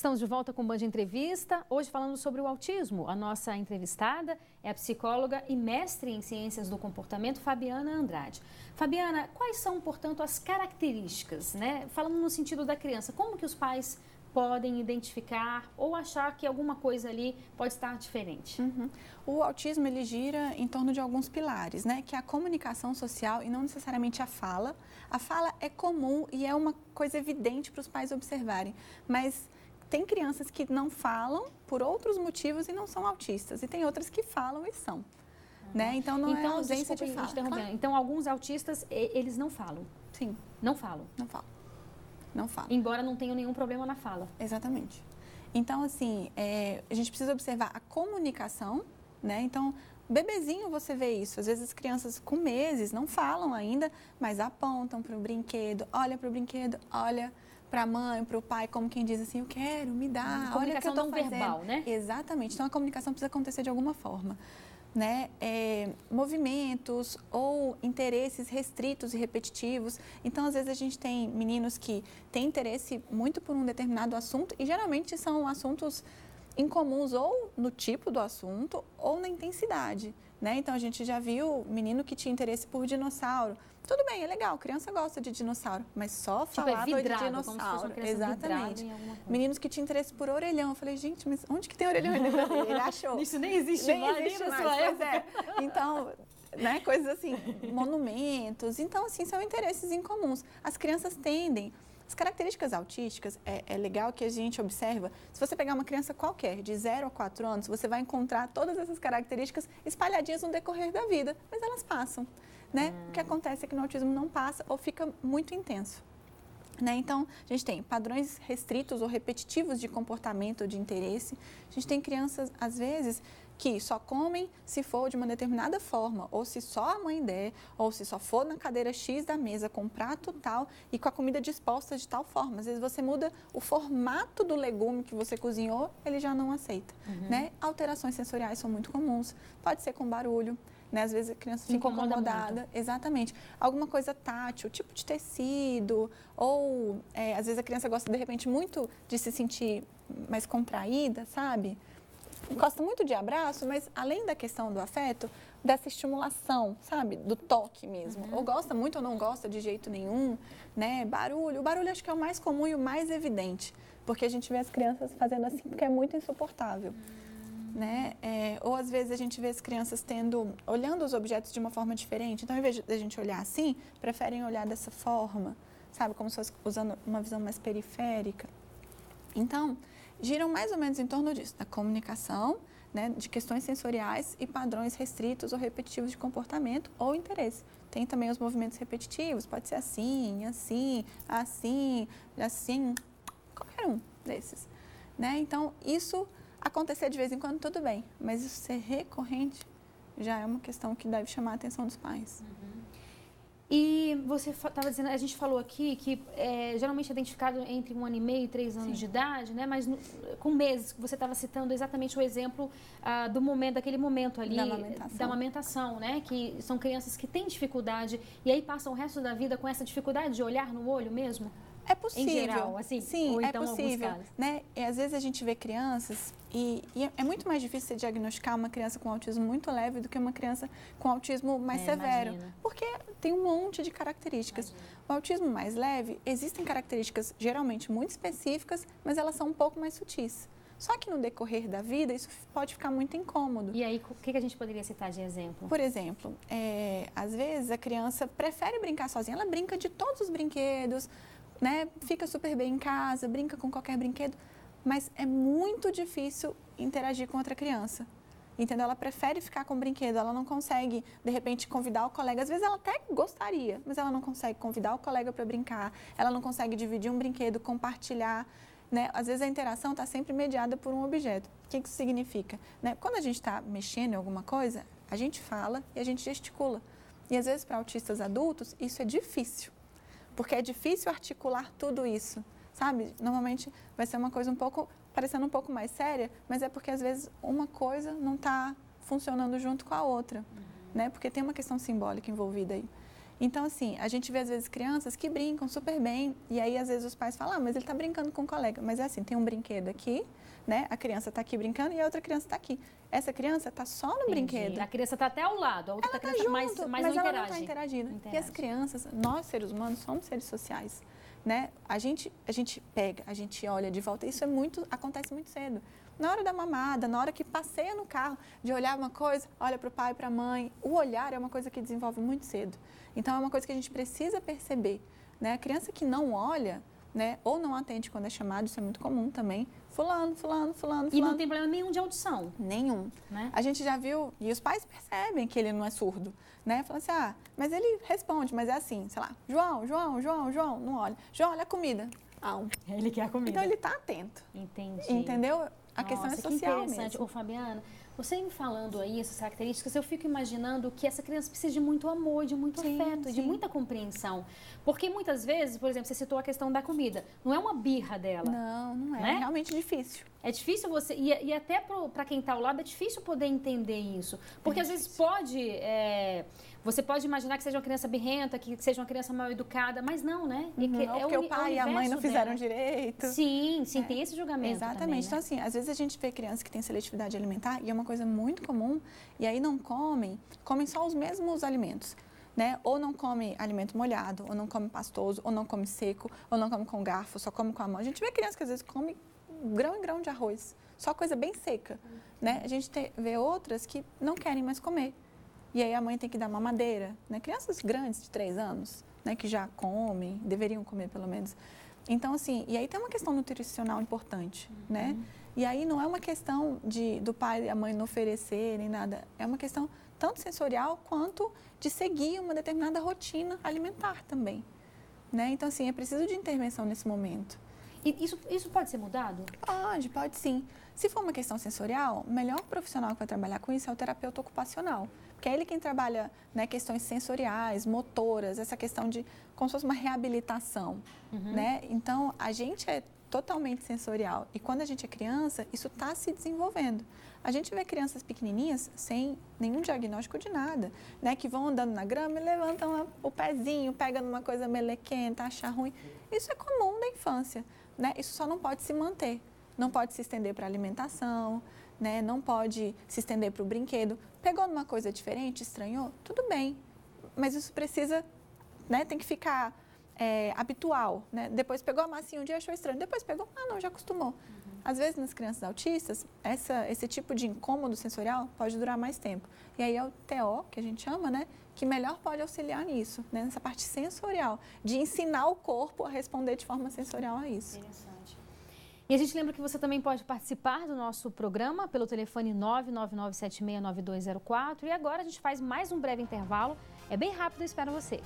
Estamos de volta com o Band Entrevista, hoje falando sobre o autismo. A nossa entrevistada é a psicóloga e mestre em Ciências do Comportamento, Fabiana Andrade. Fabiana, quais são, portanto, as características, né? Falando no sentido da criança, como que os pais podem identificar ou achar que alguma coisa ali pode estar diferente? O autismo, ele gira em torno de alguns pilares, né? Que é a comunicação social e não necessariamente a fala. A fala é comum e é uma coisa evidente para os pais observarem, mas tem crianças que não falam por outros motivos e não são autistas, e tem outras que falam e são. Né? Então, não é ausência de fala. Claro. Então, alguns autistas, eles não falam? Sim. Não falam? Não falam. Não falam. Embora não tenham nenhum problema na fala. Exatamente. Então, assim, a gente precisa observar a comunicação, né? Então, bebezinho você vê isso. Às vezes as crianças com meses não falam ainda, mas apontam para o brinquedo, olha para o brinquedo, olha para a mãe, para o pai, como quem diz assim, eu quero, me dá, olha o que eu estou fazendo. Verbal, né? Exatamente. Então, a comunicação precisa acontecer de alguma forma. Né? Movimentos ou interesses restritos e repetitivos. Então, às vezes, a gente tem meninos que têm interesse muito por um determinado assunto e, geralmente, são assuntos incomuns ou no tipo do assunto ou na intensidade. Né? Então, a gente já viu menino que tinha interesse por dinossauro. Tudo bem, é legal, criança gosta de dinossauro, mas só falava vidrado, de dinossauro. Exatamente. Meninos que tinham interesse por orelhão. Eu falei, gente, mas onde que tem orelhão? Ele achou. Isso nem existe mais, nem na sua época. Então, né, coisas assim, monumentos. Então, assim, são interesses incomuns. As crianças tendem. As características autísticas, é legal que a gente observa, se você pegar uma criança qualquer, de 0 a 4 anos, você vai encontrar todas essas características espalhadinhas no decorrer da vida, mas elas passam, né? O que acontece é que no autismo não passa ou fica muito intenso. Né? Então, a gente tem padrões restritos ou repetitivos de comportamento ou de interesse. A gente tem crianças, às vezes, que só comem se for de uma determinada forma, ou se só a mãe der, ou se só for na cadeira X da mesa, com prato tal e com a comida disposta de tal forma. Às vezes você muda o formato do legume que você cozinhou, ele já não aceita. Né? Alterações sensoriais são muito comuns, pode ser com barulho. Né? Às vezes a criança fica incomodada. Muito. Exatamente. Alguma coisa tátil, tipo de tecido, ou às vezes a criança gosta, de repente, muito de se sentir mais contraída, sabe? Gosta muito de abraço, mas além da questão do afeto, dessa estimulação, sabe? Do toque mesmo. Ou gosta muito ou não gosta de jeito nenhum, né? Barulho. O barulho acho que é o mais comum e o mais evidente, porque a gente vê as crianças fazendo assim porque é muito insuportável. Né? Ou às vezes a gente vê as crianças olhando os objetos de uma forma diferente. Então, ao invés de a gente olhar assim, preferem olhar dessa forma, sabe? Como se fosse usando uma visão mais periférica. Então, giram mais ou menos em torno disso, da comunicação, né? De questões sensoriais e padrões restritos ou repetitivos de comportamento ou interesse. Tem também os movimentos repetitivos, pode ser assim, assim, assim, assim, qualquer um desses. Né? Então, isso acontecer de vez em quando, tudo bem, mas isso ser recorrente já é uma questão que deve chamar a atenção dos pais. E você estava dizendo, a gente falou aqui que geralmente é identificado entre 1 ano e meio e 3 anos de idade, né? Mas com meses, você estava citando exatamente o exemplo daquele momento ali da amamentação, né? Que são crianças que têm dificuldade e aí passam o resto da vida com essa dificuldade de olhar no olho mesmo? É possível. Em geral, assim? Sim, ou então é possível. Né? E às vezes a gente vê crianças e é muito mais difícil você diagnosticar uma criança com autismo muito leve do que uma criança com autismo mais severo. Imagina. Porque tem um monte de características. O autismo mais leve, existem características geralmente muito específicas, mas elas são um pouco mais sutis. Só que no decorrer da vida, isso pode ficar muito incômodo. E aí, o que a gente poderia citar de exemplo? Por exemplo, às vezes a criança prefere brincar sozinha. Ela brinca de todos os brinquedos, né? Fica super bem em casa, brinca com qualquer brinquedo, mas é muito difícil interagir com outra criança. Entendeu? Ela prefere ficar com o brinquedo, ela não consegue, de repente, convidar o colega. Às vezes ela até gostaria, mas ela não consegue convidar o colega para brincar, ela não consegue dividir um brinquedo, compartilhar. Né? Às vezes a interação está sempre mediada por um objeto. O que isso significa? Né? Quando a gente está mexendo em alguma coisa, a gente fala e a gente gesticula. E às vezes para autistas adultos isso é difícil, porque é difícil articular tudo isso, sabe? Normalmente vai ser uma coisa parecendo um pouco mais séria, mas é porque às vezes uma coisa não está funcionando junto com a outra, né? Porque tem uma questão simbólica envolvida aí. Então, assim, a gente vê às vezes crianças que brincam super bem e aí às vezes os pais falam, mas ele está brincando com um colega. Mas é assim, tem um brinquedo aqui, né? A criança está aqui brincando e a outra criança está aqui. Essa criança está só no brinquedo. A criança está até ao lado, a outra ela criança junto, mas não ela interage. não está interagindo. E as crianças, nós seres humanos somos seres sociais, né? A gente pega, a gente olha de volta. Isso acontece muito cedo. Na hora da mamada, na hora que passeia no carro, de olhar uma coisa, olha para o pai, para a mãe. O olhar é uma coisa que desenvolve muito cedo. Então, é uma coisa que a gente precisa perceber, né? A criança que não olha, né, ou não atende quando é chamado, isso é muito comum também. Fulano. E não tem problema nenhum de audição. Nenhum. Né? A gente já viu, e os pais percebem que ele não é surdo, né? Falam assim, mas ele responde, mas é assim, sei lá, João, não olha. João, olha a comida. Ele quer a comida. Então, ele está atento. Entendi. Entendeu? A questão é social que interessante. mesmo. Ô, Fabiana, você me falando aí essas características, eu fico imaginando que essa criança precisa de muito amor, de muito afeto, de muita compreensão. Porque muitas vezes, por exemplo, você citou a questão da comida, não é uma birra dela. Não é. Né? É realmente difícil. É difícil você... E até para quem está ao lado, é difícil poder entender isso. Porque às vezes você pode imaginar que seja uma criança birrenta, que seja uma criança mal educada, mas não, né? Porque o pai e a mãe não fizeram direito. Sim, tem esse julgamento. Exatamente. Também, né? Então, assim, às vezes a gente vê crianças que têm seletividade alimentar, e é uma coisa muito comum, e aí não comem só os mesmos alimentos. Né? Ou não come alimento molhado, ou não come pastoso, ou não come seco, ou não come com garfo, só come com a mão. A gente vê crianças que às vezes come grão em grão de arroz, só coisa bem seca. Né? A gente vê outras que não querem mais comer. E aí a mãe tem que dar mamadeira. Né? Crianças grandes, de 3 anos, né? Que já comem, deveriam comer pelo menos. Então, assim, e aí tem uma questão nutricional importante, né? E aí não é uma questão do pai e a mãe não oferecerem nada, é uma questão tanto sensorial quanto de seguir uma determinada rotina alimentar também, né? Então, assim, é preciso de intervenção nesse momento. E isso pode ser mudado? Pode sim. Se for uma questão sensorial, o melhor profissional que vai trabalhar com isso é o terapeuta ocupacional, porque é ele quem trabalha, né, questões sensoriais, motoras, essa questão de como se fosse uma reabilitação, né? Então, a gente é totalmente sensorial e quando a gente é criança, isso está se desenvolvendo. A gente vê crianças pequenininhas sem nenhum diagnóstico de nada, né? Que vão andando na grama e levantam o pezinho, pegam numa coisa melequenta, acham ruim. Isso é comum da infância, né? Isso só não pode se manter. Não pode se estender para a alimentação, né? Não pode se estender para o brinquedo. Pegou numa coisa diferente, estranhou? Tudo bem, mas isso precisa, né? Tem que ficar habitual, né? Depois pegou a massinha um dia, achou estranho. Depois pegou, não, já acostumou. Às vezes, nas crianças autistas, esse tipo de incômodo sensorial pode durar mais tempo. E aí é o TO, que a gente chama, né? Que melhor pode auxiliar nisso, né? Nessa parte sensorial, de ensinar o corpo a responder de forma sensorial a isso. Interessante. E a gente lembra que você também pode participar do nosso programa pelo telefone 999769204. E agora a gente faz mais um breve intervalo. É bem rápido, eu espero você.